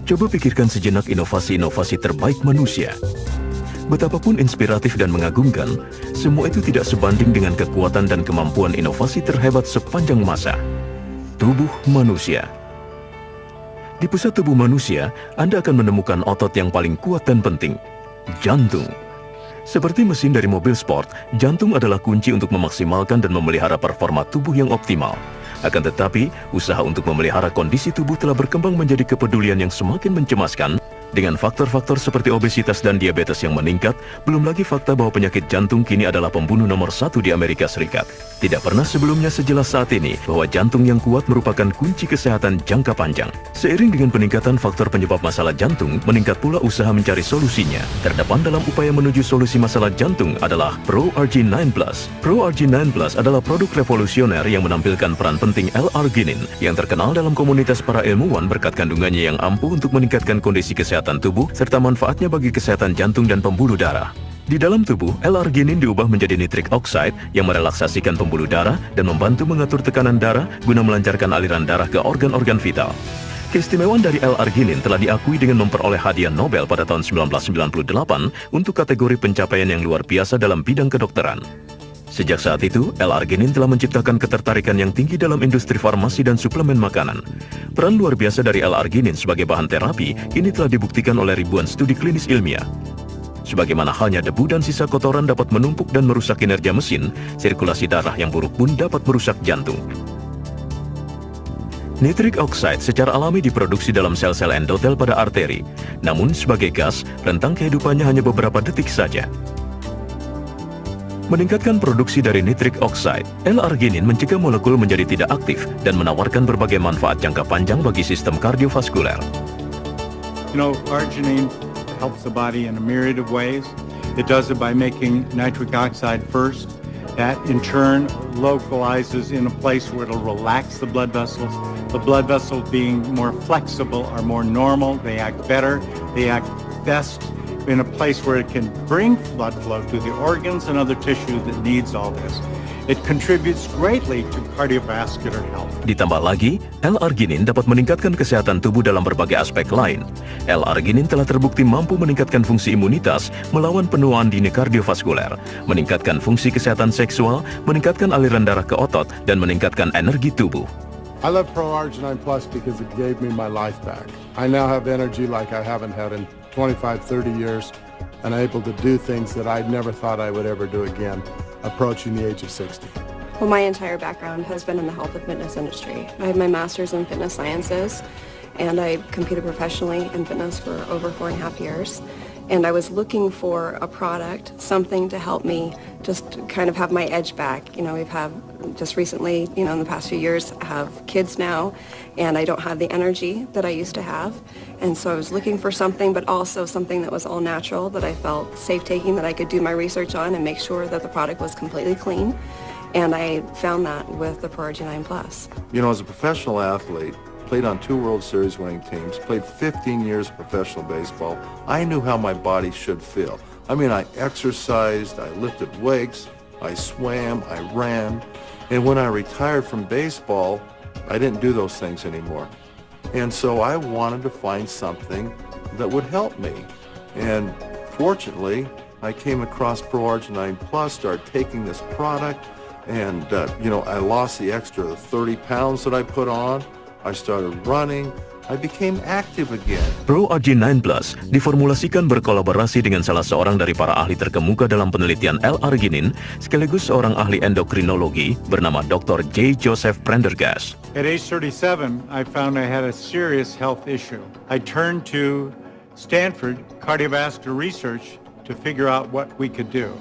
Coba pikirkan sejenak inovasi-inovasi terbaik manusia. Betapapun inspiratif dan mengagumkan, semua itu tidak sebanding dengan kekuatan dan kemampuan inovasi terhebat sepanjang masa. Tubuh manusia. Di pusat tubuh manusia, Anda akan menemukan otot yang paling kuat dan penting, jantung. Seperti mesin dari mobil sport, jantung adalah kunci untuk memaksimalkan dan memelihara performa tubuh yang optimal. Akan tetapi, usaha untuk memelihara kondisi tubuh telah berkembang menjadi kepedulian yang semakin mencemaskan, dengan faktor-faktor seperti obesitas dan diabetes yang meningkat, belum lagi fakta bahwa penyakit jantung kini adalah pembunuh nomor 1 di Amerika Serikat. Tidak pernah sebelumnya sejelas saat ini bahwa jantung yang kuat merupakan kunci kesehatan jangka panjang. Seiring dengan peningkatan faktor penyebab masalah jantung, meningkat pula usaha mencari solusinya. Terdepan dalam upaya menuju solusi masalah jantung adalah ProArgin-9 Plus. ProArgin-9 Plus adalah produk revolusioner yang menampilkan peran penting L-arginin, yang terkenal dalam komunitas para ilmuwan berkat kandungannya yang ampuh untuk meningkatkan kondisi kesehatan tubuh, serta manfaatnya bagi kesehatan jantung dan pembuluh darah. Di dalam tubuh, L-arginin diubah menjadi nitric oxide yang merelaksasikan pembuluh darah dan membantu mengatur tekanan darah guna melancarkan aliran darah ke organ-organ vital. Keistimewaan dari L-arginin telah diakui dengan memperoleh hadiah Nobel pada tahun 1998 untuk kategori pencapaian yang luar biasa dalam bidang kedokteran. Sejak saat itu, L-arginin telah menciptakan ketertarikan yang tinggi dalam industri farmasi dan suplemen makanan. Peran luar biasa dari L-arginin sebagai bahan terapi kini telah dibuktikan oleh ribuan studi klinis ilmiah. Sebagaimana halnya debu dan sisa kotoran dapat menumpuk dan merusak kinerja mesin, sirkulasi darah yang buruk pun dapat merusak jantung. Nitric oxide secara alami diproduksi dalam sel-sel endotel pada arteri. Namun sebagai gas, rentang kehidupannya hanya beberapa detik saja. Meningkatkan produksi dari nitric oxide, L-arginin mencegah molekul menjadi tidak aktif dan menawarkan berbagai manfaat jangka panjang bagi sistem kardiovaskuler. Arginine helps the body in a myriad of ways. It does it by making nitric oxide first. That in turn localizes in a place where it'll relax the blood vessels. The blood vessels being more flexible are more normal. They act better. They act best in a place where it can bring blood flow to the organs and other tissue that needs all this. It contributes greatly to cardiovascular health. Ditambah lagi, L-arginin dapat meningkatkan kesehatan tubuh dalam berbagai aspek lain. L-arginin telah terbukti mampu meningkatkan fungsi imunitas, melawan penuaan dini kardiovaskuler, meningkatkan fungsi kesehatan seksual, meningkatkan aliran darah ke otot, dan meningkatkan energi tubuh. I love ProArgin-9 Plus because it gave me my life back. I now have energy like I haven't had in 25, 30 years, and I'm able to do things that I never thought I would ever do again, approaching the age of 60. Well, my entire background has been in the health and fitness industry. I have my master's in fitness sciences, and I competed professionally in fitness for over 4.5 years. And I was looking for a product, something to help me just kind of have my edge back. We've had just recently, in the past few years, have kids now, and I don't have the energy that I used to have. And so I was looking for something, but also something that was all natural, that I felt safe taking, that I could do my research on and make sure that the product was completely clean. And I found that with the ProArgin-9 Plus. As a professional athlete, played on 2 World Series winning teams, played 15 years of professional baseball, I knew how my body should feel. I exercised, I lifted weights, I swam, I ran, and when I retired from baseball, I didn't do those things anymore. And so I wanted to find something that would help me. And fortunately, I came across ProArgin-9 Plus, started taking this product, and I lost the extra 30 pounds that I put on. I started running. I became active again. ProArgin-9 Plus diformulasikan berkolaborasi dengan salah seorang dari para ahli terkemuka dalam penelitian L-arginin, sekaligus seorang ahli endokrinologi bernama Dr. J. Joseph Prendergast. At age 37, I found I had a serious health issue. I turned to Stanford Cardiovascular Research to figure out what we could do.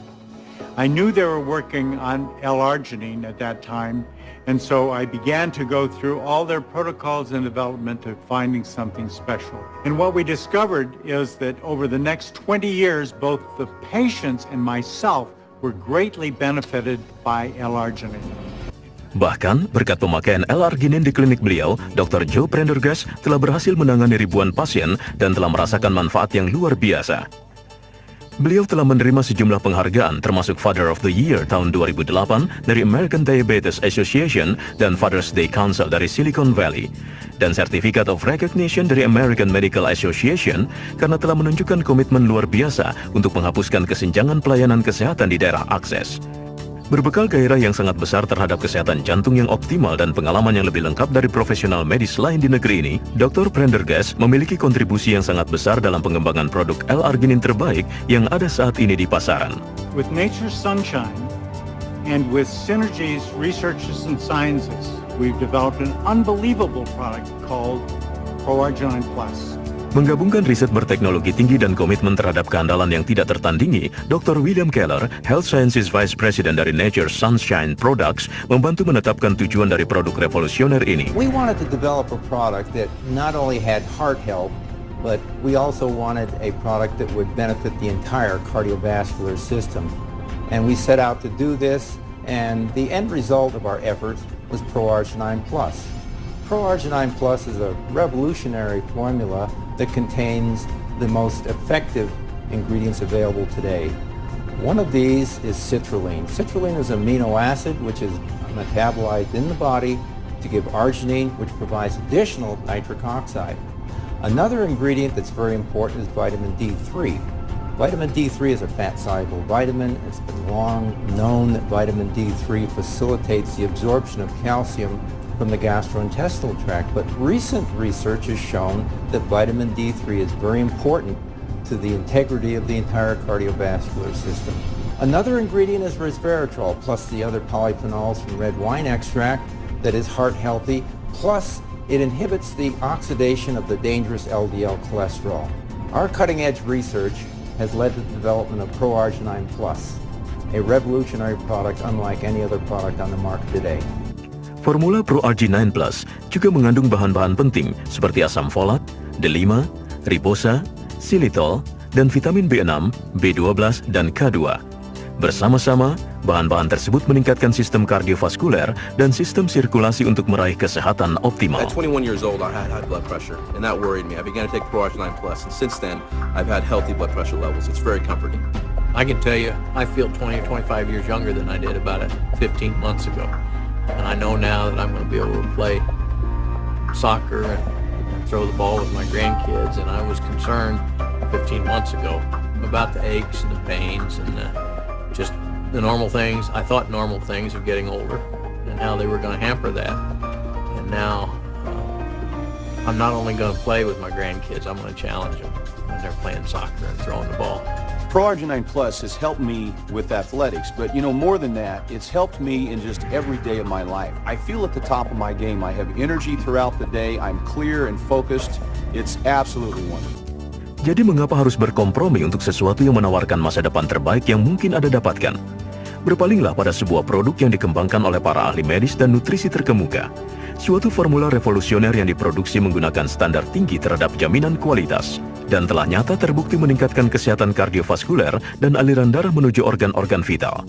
I knew they were working on L-arginine at that time, and so I began to go through all their protocols and development of finding something special. And what we discovered is that over the next 20 years, both the patients and myself were greatly benefited by L-arginine. Bahkan, berkat pemakaian L-arginin di klinik beliau, Dr. Joe Prendergast telah berhasil menangani ribuan pasien dan telah merasakan manfaat yang luar biasa. Beliau telah menerima sejumlah penghargaan termasuk Father of the Year tahun 2008 dari American Diabetes Association dan Father's Day Council dari Silicon Valley, dan Certificate of Recognition dari American Medical Association karena telah menunjukkan komitmen luar biasa untuk menghapuskan kesenjangan pelayanan kesehatan di daerah akses. Berbekal gairah yang sangat besar terhadap kesehatan jantung yang optimal dan pengalaman yang lebih lengkap dari profesional medis lain di negeri ini, Dr. Prendergast memiliki kontribusi yang sangat besar dalam pengembangan produk L-arginin terbaik yang ada saat ini di pasaran. With Nature's Sunshine and with Synergy's Researches and Sciences, we've developed an unbelievable product called ProArginine Plus. Menggabungkan riset berteknologi tinggi dan komitmen terhadap keandalan yang tidak tertandingi, Dr. William Keller, Health Sciences Vice President dari Nature's Sunshine Products, membantu menetapkan tujuan dari produk revolusioner ini. We wanted to develop a product that not only had heart health, but we also wanted a product that would benefit the entire cardiovascular system. And we set out to do this, and the end result of our efforts was ProArginine Plus. ProArginine Plus is a revolutionary formula that contains the most effective ingredients available today. One of these is citrulline. Citrulline is an amino acid which is metabolized in the body to give arginine, which provides additional nitric oxide. Another ingredient that's very important is vitamin D3. Vitamin D3 is a fat-soluble vitamin. It's been long known that vitamin D3 facilitates the absorption of calcium from the gastrointestinal tract, but recent research has shown that vitamin D3 is very important to the integrity of the entire cardiovascular system. Another ingredient is resveratrol, plus the other polyphenols from red wine extract that is heart healthy, plus it inhibits the oxidation of the dangerous LDL cholesterol. Our cutting-edge research has led to the development of ProArginine Plus, a revolutionary product unlike any other product on the market today. Formula ProArginine Plus juga mengandung bahan-bahan penting seperti asam folat, D5, ribosa, xylitol, dan vitamin B6, B12, dan K2. Bersama-sama, bahan-bahan tersebut meningkatkan sistem kardiovaskuler dan sistem sirkulasi untuk meraih kesehatan optimal. At 21 years old, I had high blood pressure, and that worried me. I began to take ProArginine Plus, and since then, I've had healthy blood pressure levels. It's very comforting. I can tell you, I feel 20 or 25 years younger than I did about 15 months ago. And I know now that I'm going to be able to play soccer and throw the ball with my grandkids. And I was concerned 15 months ago about the aches and the pains and just the normal things. I thought normal things of getting older and how they were going to hamper that. And now I'm not only going to play with my grandkids, I'm going to challenge them when they're playing soccer and throwing the ball. ProArginine Plus has helped me with athletics, but more than that, it's helped me in just every day of my life. I feel at the top of my game. I have energy throughout the day. I'm clear and focused. It's absolutely wonderful. Jadi mengapa harus berkompromi untuk sesuatu yang menawarkan masa depan terbaik yang mungkin Anda dapatkan? Berpalinglah pada sebuah produk yang dikembangkan oleh para ahli medis dan nutrisi terkemuka. Suatu formula revolusioner yang diproduksi menggunakan standar tinggi terhadap jaminan kualitas dan telah nyata terbukti meningkatkan kesehatan kardiovaskuler dan aliran darah menuju organ-organ vital.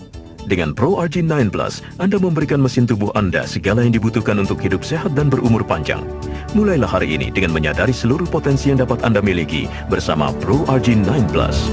Dengan ProArginine Plus, Anda memberikan mesin tubuh Anda segala yang dibutuhkan untuk hidup sehat dan berumur panjang. Mulailah hari ini dengan menyadari seluruh potensi yang dapat Anda miliki bersama ProArginine Plus.